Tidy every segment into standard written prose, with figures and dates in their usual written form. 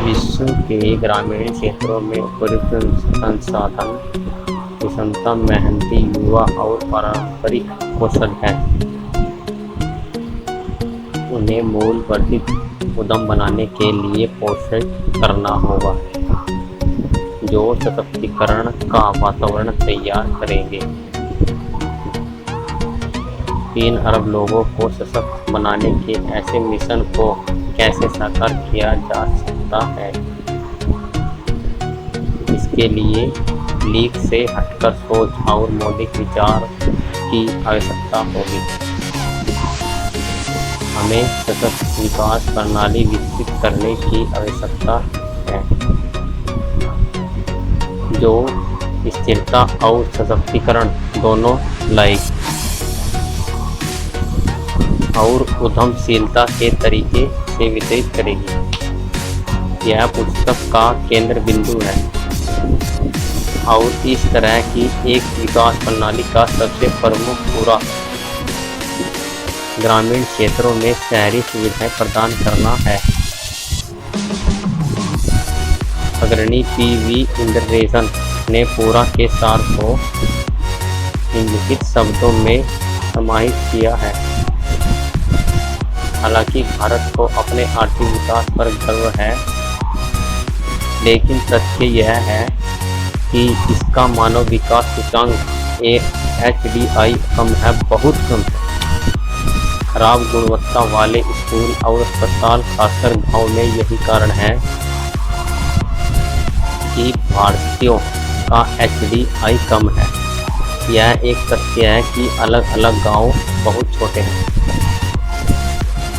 विश्व के ग्रामीण क्षेत्रों में उपयुक्त संसाधन, विषमता, मेहनती युवा और पारंपरिक कौशल है। उन्हें मूल वर्धित उद्यम बनाने के लिए प्रोत्साहित करना होगा, जो सशक्तिकरण का वातावरण तैयार करेंगे। 3 अरब लोगों को सशक्त बनाने के ऐसे मिशन को कैसे साकार किया जा सकता है? इसके लिए लीक से हटकर सोच और मौलिक विचार की आवश्यकता होगी। हमें सशक्त विकास प्रणाली विकसित करने की आवश्यकता है, जो स्थिरता और सशक्तिकरण दोनों लाएगी और उद्यमशीलता के तरीके से वितरित करेगी। यह पुस्तक का केंद्र बिंदु है और इस तरह की एक विकास प्रणाली का सबसे प्रमुख पूरा ग्रामीण क्षेत्रों में शहरी सुविधाएं प्रदान करना है। अग्रणी पी.वी. इंद्रेशन ने पूरा के सार को निम्नलिखित शब्दों में समाहित किया है। हालांकि भारत को अपने आर्थिक विकास पर गर्व है, लेकिन तथ्य यह है कि इसका मानव विकास सूचकांक HDI कम है, बहुत कम है। खराब गुणवत्ता वाले स्कूल और अस्पताल, खासकर गांव में, यही कारण है कि भारतीयों का HDI कम है। यह एक तथ्य है कि अलग अलग गांव बहुत छोटे हैं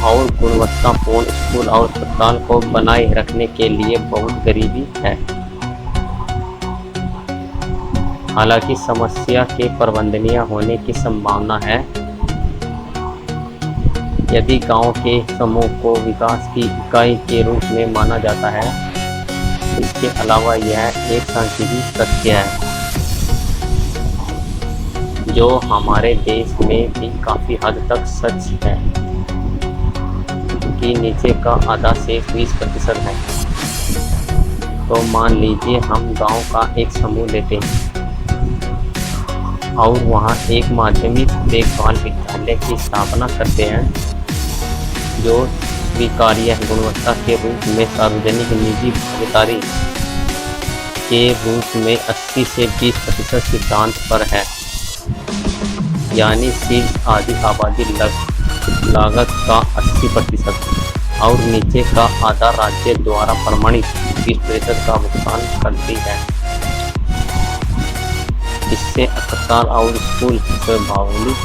और गुणवत्तापूर्ण स्कूल और अस्पताल को बनाए रखने के लिए बहुत गरीबी है। हालांकि समस्या के प्रबंधनीय होने की संभावना है यदि गांव के समूह को विकास की इकाई के रूप में माना जाता है। इसके अलावा यह एक सांख्यिकी तथ्य है जो हमारे देश में भी काफ़ी हद तक सच है कि नीचे का आधा से 20% है। तो मान लीजिए हम गांव का एक समूह लेते हैं और वहां एक माध्यमिक देखभाल विद्यालय की स्थापना करते हैं, जो स्वीकार्य गुणवत्ता के रूप में सार्वजनिक निजी भागीदारी के रूप में 80 से 20% सिद्धांत पर है, यानी शीर्ष आधी आबादी लागत का 80% और नीचे का आधा राज्य द्वारा प्रमाणित 20% का भुगतान करती है। इससे अस्पताल और स्कूल स्वाभाविक